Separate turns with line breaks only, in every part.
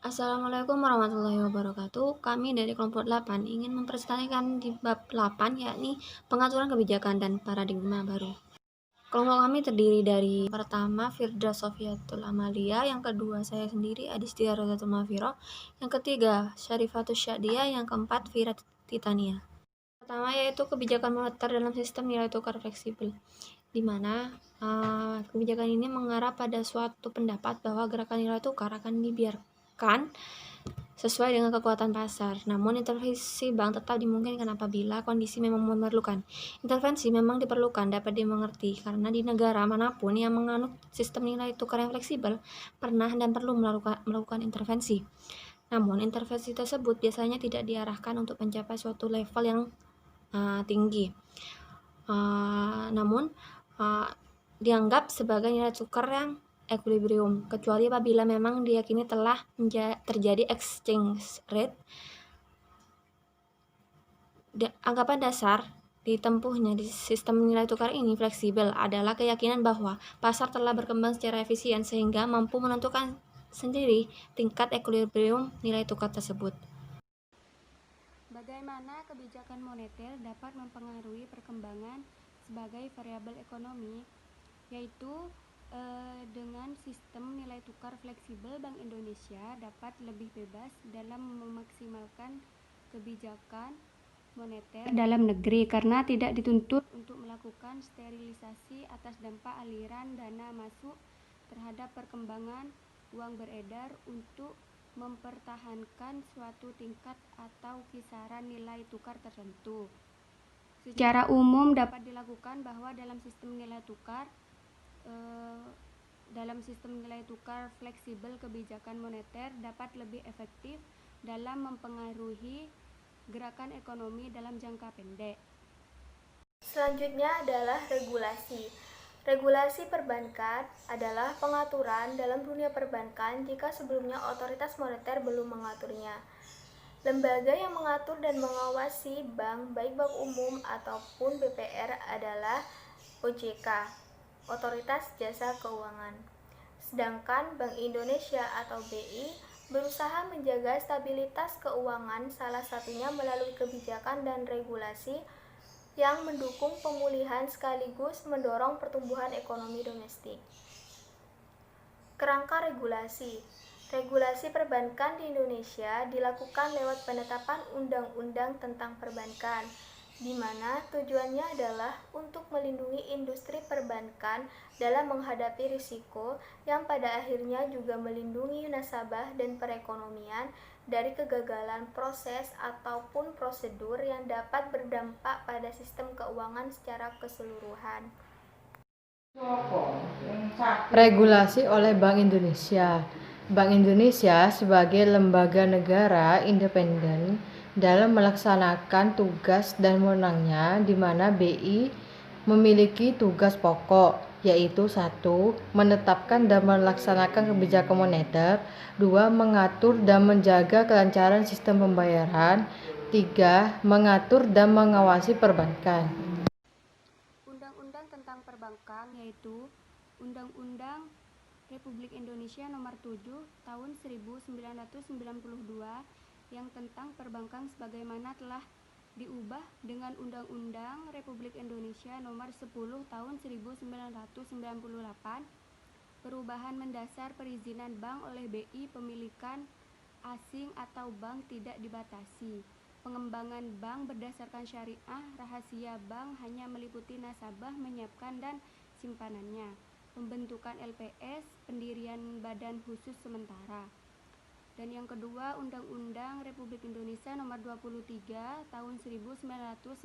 Assalamualaikum warahmatullahi wabarakatuh. Kami dari kelompok 8 ingin mempresentasikan di bab 8, yakni pengaturan kebijakan dan paradigma baru. Kelompok kami terdiri dari pertama Firda Sofiatul Amalia, yang kedua saya sendiri Adistia Rosatul Mafiro, yang ketiga Syarifatul Syadia, yang keempat Vira Titania. Pertama yaitu kebijakan moneter dalam sistem nilai tukar fleksibel, di mana kebijakan ini mengarah pada suatu pendapat bahwa gerakan nilai tukar akan dibiarkan sesuai dengan kekuatan pasar. Namun intervensi bank tetap dimungkinkan apabila kondisi memang memerlukan. Intervensi memang diperlukan, dapat dimengerti, karena di negara manapun yang menganut sistem nilai tukar yang fleksibel pernah dan perlu melakukan intervensi. Namun intervensi tersebut biasanya tidak diarahkan untuk mencapai suatu level yang tinggi. Namun dianggap sebagai nilai tukar yang equilibrium, kecuali apabila memang diyakini telah terjadi exchange rate. Anggapan dasar ditempuhnya di sistem nilai tukar ini fleksibel adalah keyakinan bahwa pasar telah berkembang secara efisien sehingga mampu menentukan sendiri tingkat equilibrium nilai tukar tersebut.
Bagaimana kebijakan moneter dapat mempengaruhi perkembangan sebagai variabel ekonomi, yaitu dengan sistem nilai tukar fleksibel, Bank Indonesia dapat lebih bebas dalam memaksimalkan kebijakan moneter dalam negeri karena tidak dituntut untuk melakukan sterilisasi atas dampak aliran dana masuk terhadap perkembangan uang beredar untuk mempertahankan suatu tingkat atau kisaran nilai tukar tertentu. Secara umum dapat dilakukan bahwa dalam sistem nilai tukar fleksibel, kebijakan moneter dapat lebih efektif dalam mempengaruhi gerakan ekonomi dalam jangka pendek.
Selanjutnya adalah regulasi. Regulasi perbankan adalah pengaturan dalam dunia perbankan jika sebelumnya otoritas moneter belum mengaturnya. Lembaga yang mengatur dan mengawasi bank, baik bank umum ataupun BPR, adalah OJK, Otoritas Jasa Keuangan. Sedangkan Bank Indonesia atau BI berusaha menjaga stabilitas keuangan, salah satunya melalui kebijakan dan regulasi yang mendukung pemulihan sekaligus mendorong pertumbuhan ekonomi domestik. Kerangka regulasi. Regulasi perbankan di Indonesia dilakukan lewat penetapan undang-undang tentang perbankan, di mana tujuannya adalah untuk melindungi industri perbankan dalam menghadapi risiko yang pada akhirnya juga melindungi nasabah dan perekonomian dari kegagalan proses ataupun prosedur yang dapat berdampak pada sistem keuangan secara keseluruhan.
Regulasi oleh Bank Indonesia. Bank Indonesia sebagai lembaga negara independen dalam melaksanakan tugas dan wewenangnya, di mana BI memiliki tugas pokok, yaitu 1. Menetapkan dan melaksanakan kebijakan moneter, 2. Mengatur dan menjaga kelancaran sistem pembayaran, 3. Mengatur dan mengawasi perbankan.
Undang-undang tentang perbankan yaitu Undang-Undang Republik Indonesia Nomor 7 Tahun 1992 yang tentang perbankan sebagaimana telah diubah dengan Undang-Undang Republik Indonesia Nomor 10 Tahun 1998, perubahan mendasar perizinan bank oleh BI, pemilikan asing atau bank tidak dibatasi, pengembangan bank berdasarkan syariah, rahasia bank hanya meliputi nasabah, menyiapkan dan simpanannya, pembentukan LPS, pendirian badan khusus sementara. Dan yang kedua, Undang-Undang Republik Indonesia Nomor 23 Tahun 1999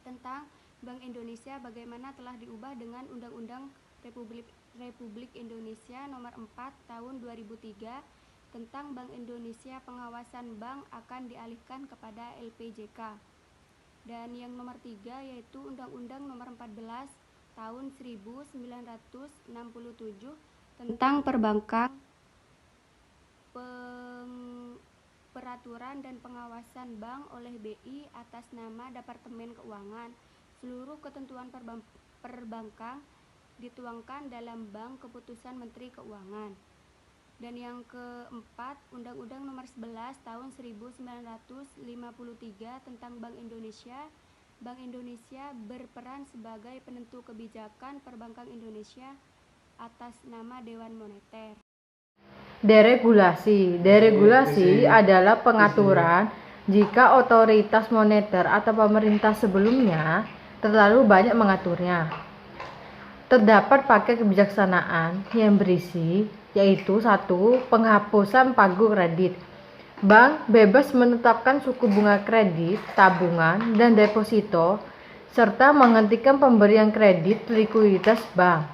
tentang Bank Indonesia bagaimana telah diubah dengan Undang-Undang Republik Indonesia Nomor 4 Tahun 2003 tentang Bank Indonesia, pengawasan bank akan dialihkan kepada LPJK. Dan yang nomor 3 yaitu Undang-Undang Nomor 14 Tahun 1967 tentang perbankan, peraturan dan pengawasan bank oleh BI atas nama Departemen Keuangan. Seluruh ketentuan perbankan dituangkan dalam Bank Keputusan Menteri Keuangan. Dan yang keempat, Undang-Undang Nomor 11 Tahun 1953 tentang Bank Indonesia. Bank Indonesia berperan sebagai penentu kebijakan perbankan Indonesia atas nama Dewan Moneter.
Deregulasi. Deregulasi adalah pengaturan jika otoritas moneter atau pemerintah sebelumnya terlalu banyak mengaturnya. Terdapat paket kebijaksanaan yang berisi yaitu 1. Penghapusan pagu kredit. Bank bebas menetapkan suku bunga kredit, tabungan, dan deposito, serta menghentikan pemberian kredit likuiditas Bank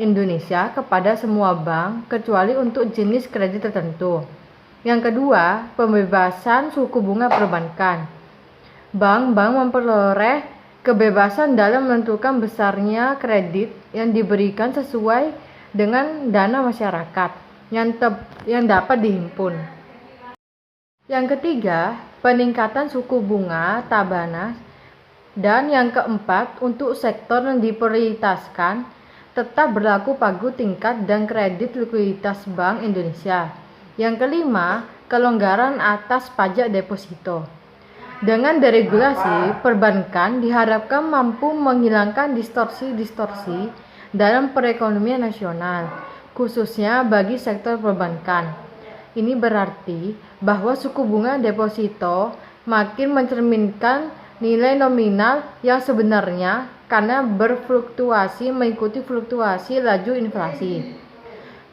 Indonesia kepada semua bank kecuali untuk jenis kredit tertentu. Yang kedua, pembebasan suku bunga perbankan. Bank-bank memperoleh kebebasan dalam menentukan besarnya kredit yang diberikan sesuai dengan dana masyarakat yang dapat dihimpun. Yang ketiga, peningkatan suku bunga tabana. Dan yang keempat, untuk sektor yang diprioritaskan tetap berlaku pagu tingkat dan kredit likuiditas Bank Indonesia. Yang kelima, kelonggaran atas pajak deposito. Dengan deregulasi, perbankan diharapkan mampu menghilangkan distorsi-distorsi dalam perekonomian nasional, khususnya bagi sektor perbankan. Ini berarti bahwa suku bunga deposito makin mencerminkan nilai nominal yang sebenarnya karena berfluktuasi mengikuti fluktuasi laju inflasi.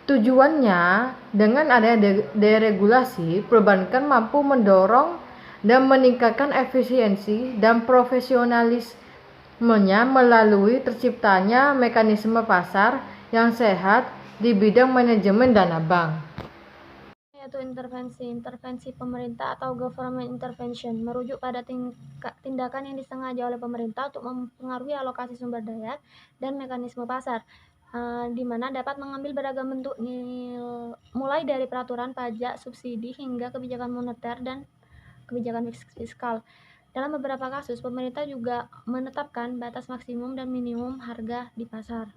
Tujuannya, dengan adanya deregulasi, perbankan mampu mendorong dan meningkatkan efisiensi dan profesionalismenya melalui terciptanya mekanisme pasar yang sehat di bidang manajemen dana bank.
Yaitu intervensi pemerintah atau government intervention, merujuk pada tindakan yang disengaja oleh pemerintah untuk mempengaruhi alokasi sumber daya dan mekanisme pasar, di mana dapat mengambil beragam bentuk, mulai dari peraturan pajak, subsidi, hingga kebijakan moneter dan kebijakan fiskal. Dalam beberapa kasus, pemerintah juga menetapkan batas maksimum dan minimum harga di pasar.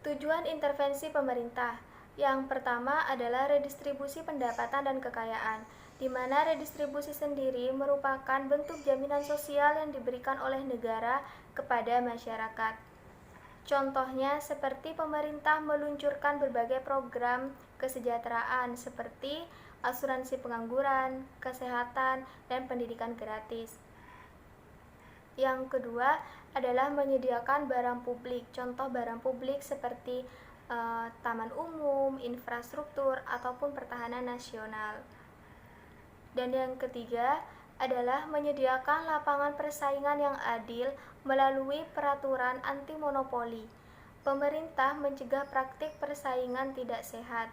Tujuan intervensi pemerintah. Yang pertama adalah redistribusi pendapatan dan kekayaan, di mana redistribusi sendiri merupakan bentuk jaminan sosial yang diberikan oleh negara kepada masyarakat. Contohnya seperti pemerintah meluncurkan berbagai program kesejahteraan seperti asuransi pengangguran, kesehatan, dan pendidikan gratis. Yang kedua adalah menyediakan barang publik. Contoh barang publik seperti taman umum, infrastruktur, ataupun pertahanan nasional. Dan yang ketiga adalah menyediakan lapangan persaingan yang adil melalui peraturan anti monopoli. Pemerintah mencegah praktik persaingan tidak sehat.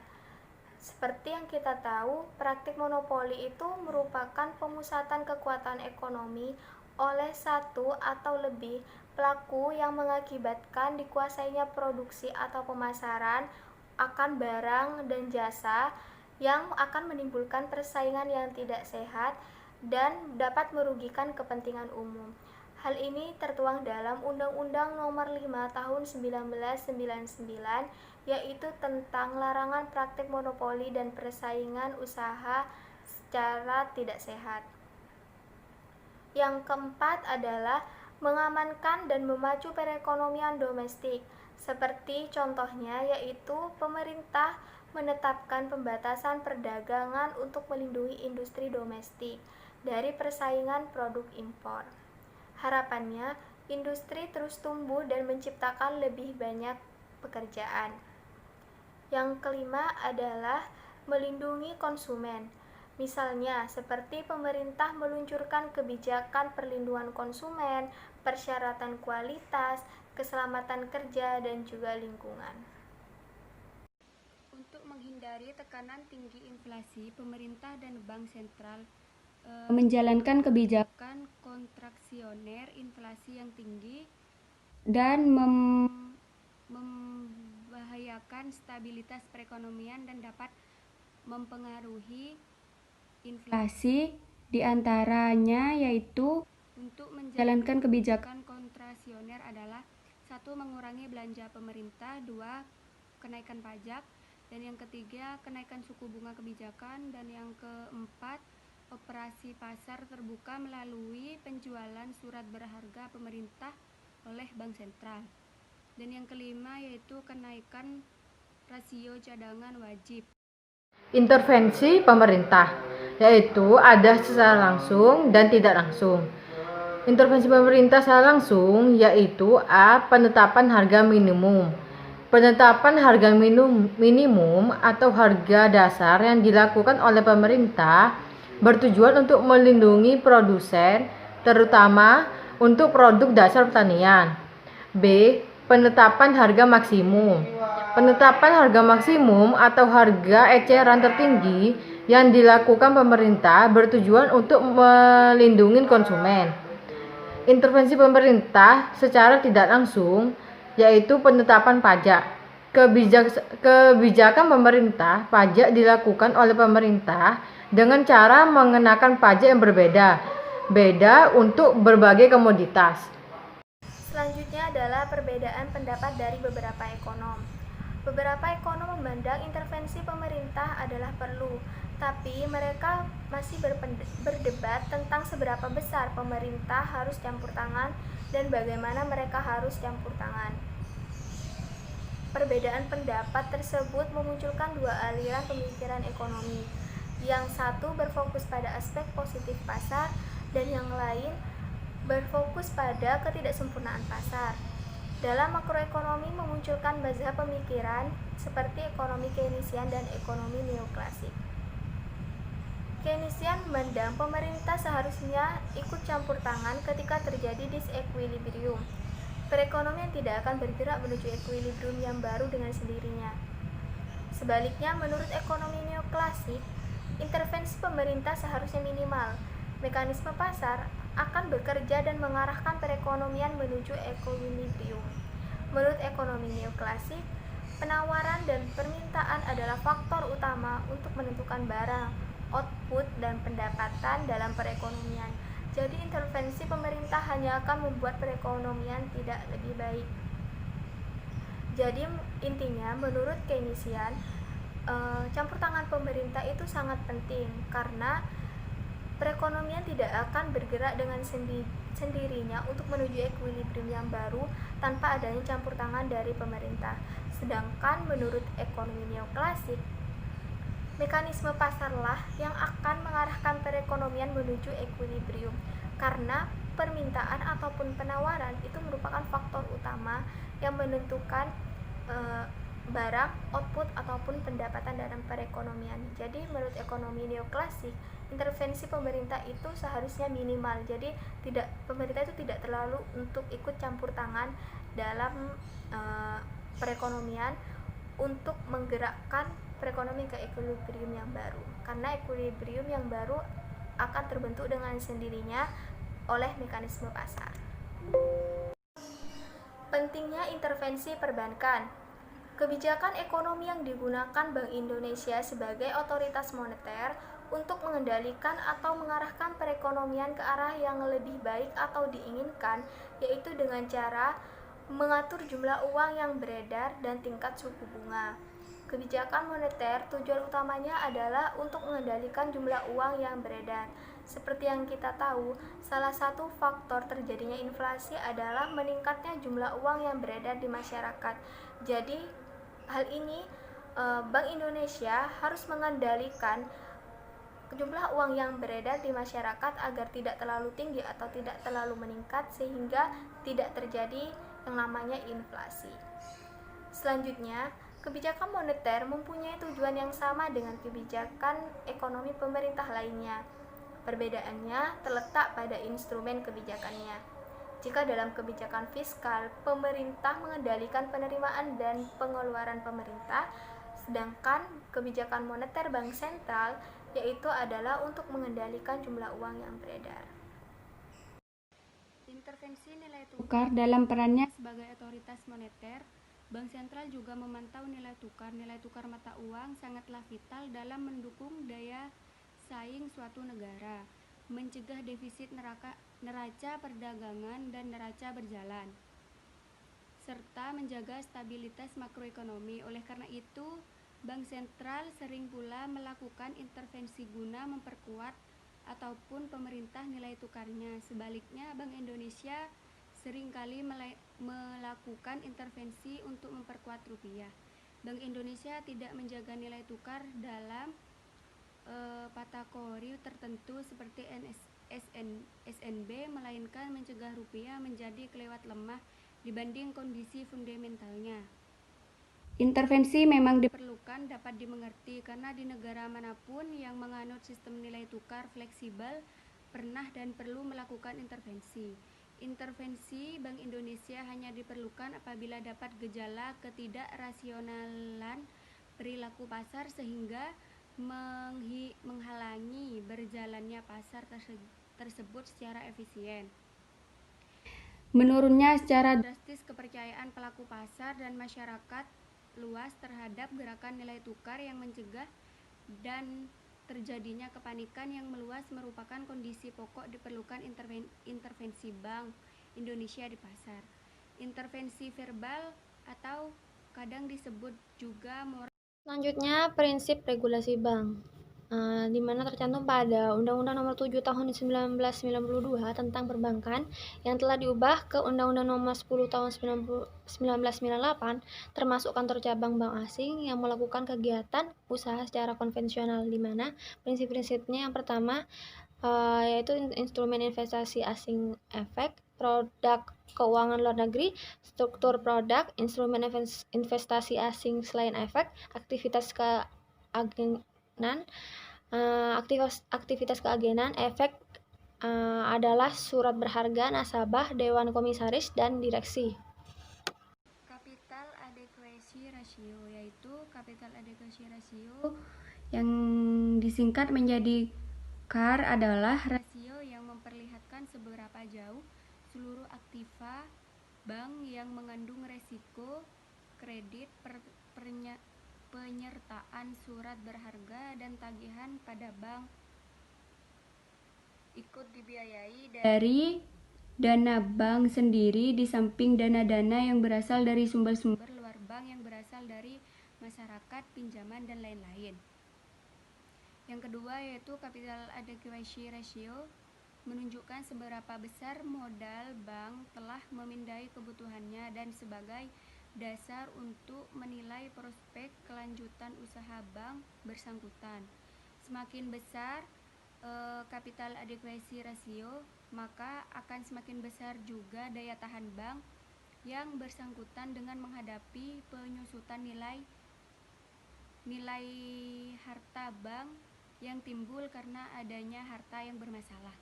Seperti yang kita tahu, praktik monopoli itu merupakan pemusatan kekuatan ekonomi oleh satu atau lebih pelaku yang mengakibatkan dikuasainya produksi atau pemasaran akan barang dan jasa yang akan menimbulkan persaingan yang tidak sehat dan dapat merugikan kepentingan umum. Hal ini tertuang dalam Undang-Undang Nomor 5 Tahun 1999, yaitu tentang larangan praktik monopoli dan persaingan usaha secara tidak sehat. Yang keempat adalah mengamankan dan memacu perekonomian domestik, seperti contohnya yaitu pemerintah menetapkan pembatasan perdagangan untuk melindungi industri domestik dari persaingan produk impor. Harapannya, industri terus tumbuh dan menciptakan lebih banyak pekerjaan. Yang kelima adalah melindungi konsumen. Misalnya, seperti pemerintah meluncurkan kebijakan perlindungan konsumen, persyaratan kualitas, keselamatan kerja, dan juga lingkungan.
Untuk menghindari tekanan tinggi inflasi, pemerintah dan bank sentral menjalankan kebijakan kontraksioner inflasi yang tinggi dan membahayakan stabilitas perekonomian dan dapat mempengaruhi inflasi, diantaranya yaitu untuk menjalankan kebijakan kontrasioner adalah 1. Mengurangi belanja pemerintah, 2. Kenaikan pajak, Dan yang ketiga, kenaikan suku bunga kebijakan. Dan yang keempat, operasi pasar terbuka melalui penjualan surat berharga pemerintah oleh Bank Sentral. Dan yang kelima yaitu kenaikan rasio cadangan wajib.
Intervensi pemerintah, yaitu ada secara langsung dan tidak langsung. Intervensi pemerintah secara langsung yaitu A. Penetapan harga minimum. Penetapan harga minimum atau harga dasar yang dilakukan oleh pemerintah bertujuan untuk melindungi produsen, terutama untuk produk dasar pertanian. B. Penetapan harga maksimum. Penetapan harga maksimum atau harga eceran tertinggi yang dilakukan pemerintah bertujuan untuk melindungi konsumen. Intervensi pemerintah secara tidak langsung yaitu penetapan pajak. Kebijakan pemerintah pajak dilakukan oleh pemerintah dengan cara mengenakan pajak yang berbeda untuk berbagai komoditas.
Selanjutnya adalah perbedaan pendapat dari beberapa ekonom. Beberapa ekonom memandang intervensi pemerintah adalah perlu, tapi mereka masih berdebat tentang seberapa besar pemerintah harus campur tangan dan bagaimana mereka harus campur tangan. Perbedaan pendapat tersebut memunculkan dua aliran pemikiran ekonomi. Yang satu berfokus pada aspek positif pasar dan yang lain berfokus pada ketidaksempurnaan pasar. Dalam makroekonomi memunculkan mazhab pemikiran seperti ekonomi Keynesian dan ekonomi neoklasik. Keynesian memandang pemerintah seharusnya ikut campur tangan ketika terjadi disequilibrium. Perekonomian tidak akan bergerak menuju equilibrium yang baru dengan sendirinya. Sebaliknya, menurut ekonomi neoklasik, intervensi pemerintah seharusnya minimal. Mekanisme pasar akan bekerja dan mengarahkan perekonomian menuju equilibrium. Menurut ekonomi neoklasik, penawaran dan permintaan adalah faktor utama untuk menentukan barang, output, dan pendapatan dalam perekonomian. Jadi intervensi pemerintah hanya akan membuat perekonomian tidak lebih baik. Jadi intinya menurut Keynesian, campur tangan pemerintah itu sangat penting karena perekonomian tidak akan bergerak dengan sendirinya untuk menuju equilibrium yang baru tanpa adanya campur tangan dari pemerintah. Sedangkan menurut ekonomi neoklasik, mekanisme pasarlah yang akan mengarahkan perekonomian menuju equilibrium karena permintaan ataupun penawaran itu merupakan faktor utama yang menentukan barang, output, ataupun pendapatan dalam perekonomian. Jadi menurut ekonomi neoklasik, intervensi pemerintah itu seharusnya minimal. Jadi pemerintah itu tidak terlalu untuk ikut campur tangan dalam perekonomian untuk menggerakkan perekonomian ke equilibrium yang baru. Karena equilibrium yang baru akan terbentuk dengan sendirinya oleh mekanisme pasar. Pentingnya intervensi perbankan. Kebijakan ekonomi yang digunakan Bank Indonesia sebagai otoritas moneter untuk mengendalikan atau mengarahkan perekonomian ke arah yang lebih baik atau diinginkan, yaitu dengan cara mengatur jumlah uang yang beredar dan tingkat suku bunga. Kebijakan moneter tujuan utamanya adalah untuk mengendalikan jumlah uang yang beredar. Seperti yang kita tahu, salah satu faktor terjadinya inflasi adalah meningkatnya jumlah uang yang beredar di masyarakat. Jadi hal ini Bank Indonesia harus mengendalikan jumlah uang yang beredar di masyarakat agar tidak terlalu tinggi atau tidak terlalu meningkat sehingga tidak terjadi yang namanya inflasi. Selanjutnya, kebijakan moneter mempunyai tujuan yang sama dengan kebijakan ekonomi pemerintah lainnya. Perbedaannya terletak pada instrumen kebijakannya. Jika dalam kebijakan fiskal, pemerintah mengendalikan penerimaan dan pengeluaran pemerintah, sedangkan kebijakan moneter bank sentral yaitu adalah untuk mengendalikan jumlah uang yang beredar.
Intervensi nilai tukar dalam perannya sebagai otoritas moneter, Bank Sentral juga memantau nilai tukar. Nilai tukar mata uang sangatlah vital dalam mendukung daya saing suatu negara, mencegah defisit neraca perdagangan dan neraca berjalan, serta menjaga stabilitas makroekonomi. Oleh karena itu, Bank sentral sering pula melakukan intervensi guna memperkuat ataupun pemerintah nilai tukarnya. Sebaliknya, Bank Indonesia seringkali melakukan intervensi untuk memperkuat rupiah. Bank Indonesia tidak menjaga nilai tukar dalam kategori tertentu seperti SNB, melainkan mencegah rupiah menjadi kelewat lemah dibanding kondisi fundamentalnya. Intervensi memang diperlukan, dapat dimengerti, karena di negara manapun yang menganut sistem nilai tukar fleksibel pernah dan perlu melakukan intervensi. Intervensi Bank Indonesia hanya diperlukan apabila dapat gejala ketidakrasionalan perilaku pasar sehingga menghalangi berjalannya pasar tersebut secara efisien. Menurunnya secara drastis kepercayaan pelaku pasar dan masyarakat luas terhadap gerakan nilai tukar yang mencegah dan terjadinya kepanikan yang meluas merupakan kondisi pokok diperlukan intervensi Bank Indonesia di pasar. Intervensi verbal atau kadang disebut juga moral.
Selanjutnya, prinsip regulasi bank, di mana tercantum pada Undang-Undang Nomor 7 Tahun 1992 tentang perbankan yang telah diubah ke Undang-Undang Nomor 10 Tahun 1998, termasuk kantor cabang bank asing yang melakukan kegiatan usaha secara konvensional, di mana prinsip-prinsipnya yang pertama yaitu instrumen investasi asing efek, produk keuangan luar negeri, struktur produk, instrumen investasi asing selain efek, aktivitas keagenan, efek adalah surat berharga nasabah, dewan komisaris, dan direksi.
Capital Adequacy Ratio, yaitu Capital Adequacy Ratio yang disingkat menjadi CAR adalah rasio yang memperlihatkan seberapa jauh seluruh aktiva bank yang mengandung resiko kredit, penyertaan surat berharga, dan tagihan pada bank ikut dibiayai dari dana bank sendiri, di samping dana-dana yang berasal dari sumber-sumber luar bank yang berasal dari masyarakat, pinjaman, dan lain-lain. Yang kedua yaitu Capital Adequacy Ratio, menunjukkan seberapa besar modal bank telah memindai kebutuhannya dan sebagai dasar untuk menilai prospek kelanjutan usaha bank bersangkutan. Semakin besar Capital Adequacy Ratio, maka akan semakin besar juga daya tahan bank yang bersangkutan dengan menghadapi penyusutan nilai harta bank yang timbul karena adanya harta yang bermasalah.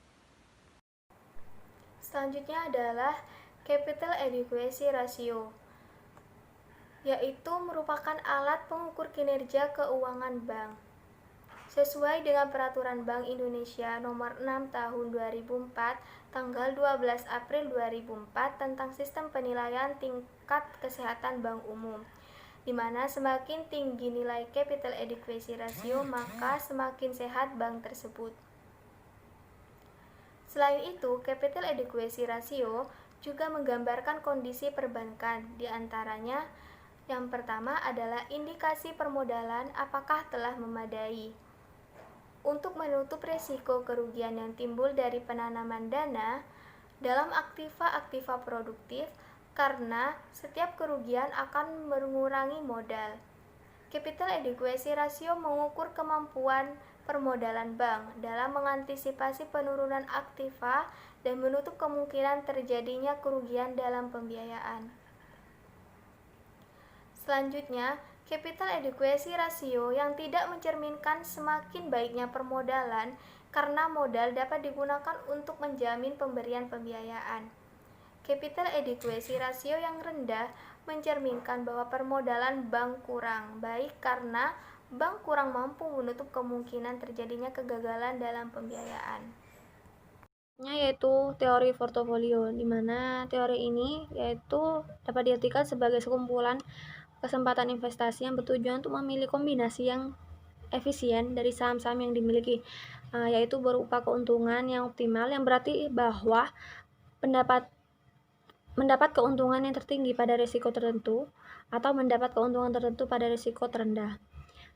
Selanjutnya adalah Capital Adequacy Ratio, yaitu merupakan alat pengukur kinerja keuangan bank. Sesuai dengan Peraturan Bank Indonesia Nomor 6 Tahun 2004, tanggal 12 April 2004 tentang sistem penilaian tingkat kesehatan bank umum, di mana semakin tinggi nilai Capital Adequacy Ratio, maka semakin sehat bank tersebut. Selain itu, Capital Adequacy Ratio juga menggambarkan kondisi perbankan, di antaranya yang pertama adalah indikasi permodalan apakah telah memadai untuk menutup risiko kerugian yang timbul dari penanaman dana dalam aktiva produktif, karena setiap kerugian akan mengurangi modal. Capital Adequacy Ratio mengukur kemampuan permodalan bank dalam mengantisipasi penurunan aktiva dan menutup kemungkinan terjadinya kerugian dalam pembiayaan. Selanjutnya, Capital Adequacy Ratio yang tidak mencerminkan semakin baiknya permodalan, karena modal dapat digunakan untuk menjamin pemberian pembiayaan. Capital Adequacy Ratio yang rendah mencerminkan bahwa permodalan bank kurang baik karena bank kurang mampu menutup kemungkinan terjadinya kegagalan dalam pembiayaan.
Yaitu teori portofolio, di mana teori ini yaitu dapat diartikan sebagai sekumpulan kesempatan investasi yang bertujuan untuk memilih kombinasi yang efisien dari saham-saham yang dimiliki, yaitu berupa keuntungan yang optimal, yang berarti bahwa mendapat keuntungan yang tertinggi pada risiko tertentu atau mendapat keuntungan tertentu pada risiko terendah.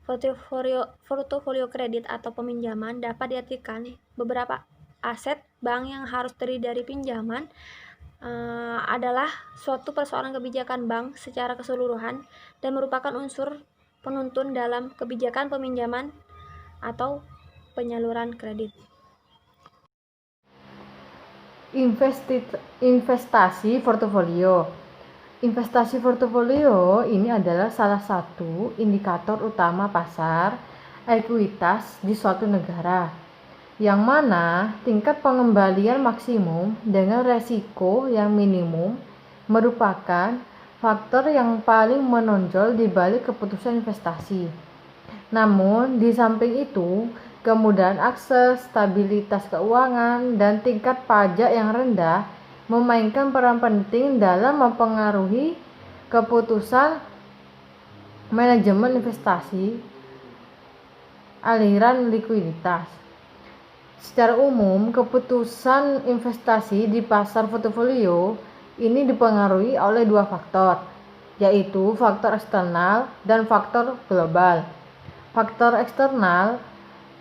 Portofolio kredit atau peminjaman dapat diartikan beberapa aset bank yang harus terdiri dari pinjaman adalah suatu persoalan kebijakan bank secara keseluruhan dan merupakan unsur penuntun dalam kebijakan peminjaman atau penyaluran kredit.
Investasi portofolio. Investasi portofolio ini adalah salah satu indikator utama pasar ekuitas di suatu negara, yang mana tingkat pengembalian maksimum dengan resiko yang minimum merupakan faktor yang paling menonjol di balik keputusan investasi. Namun, di samping itu, kemudahan akses, stabilitas keuangan, dan tingkat pajak yang rendah memainkan peran penting dalam mempengaruhi keputusan manajemen investasi, aliran likuiditas. Secara umum, keputusan investasi di pasar portofolio ini dipengaruhi oleh dua faktor, yaitu faktor eksternal dan faktor global. Faktor eksternal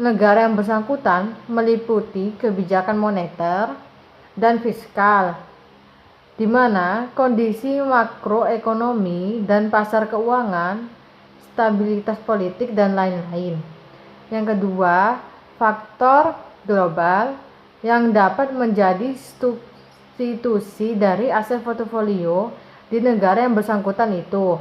negara yang bersangkutan meliputi kebijakan moneter dan fiskal, di mana kondisi makroekonomi dan pasar keuangan, stabilitas politik, dan lain-lain. Yang kedua, faktor global yang dapat menjadi substitusi dari aset portofolio di negara yang bersangkutan itu.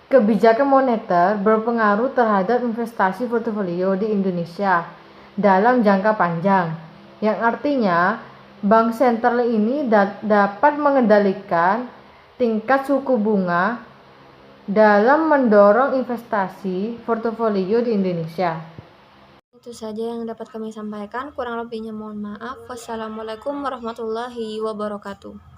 Kebijakan moneter berpengaruh terhadap investasi portofolio di Indonesia dalam jangka panjang, yang artinya bank sentral ini dapat mengendalikan tingkat suku bunga dalam mendorong investasi portofolio di Indonesia.
Itu saja yang dapat kami sampaikan, kurang lebihnya mohon maaf. Wassalamualaikum warahmatullahi wabarakatuh.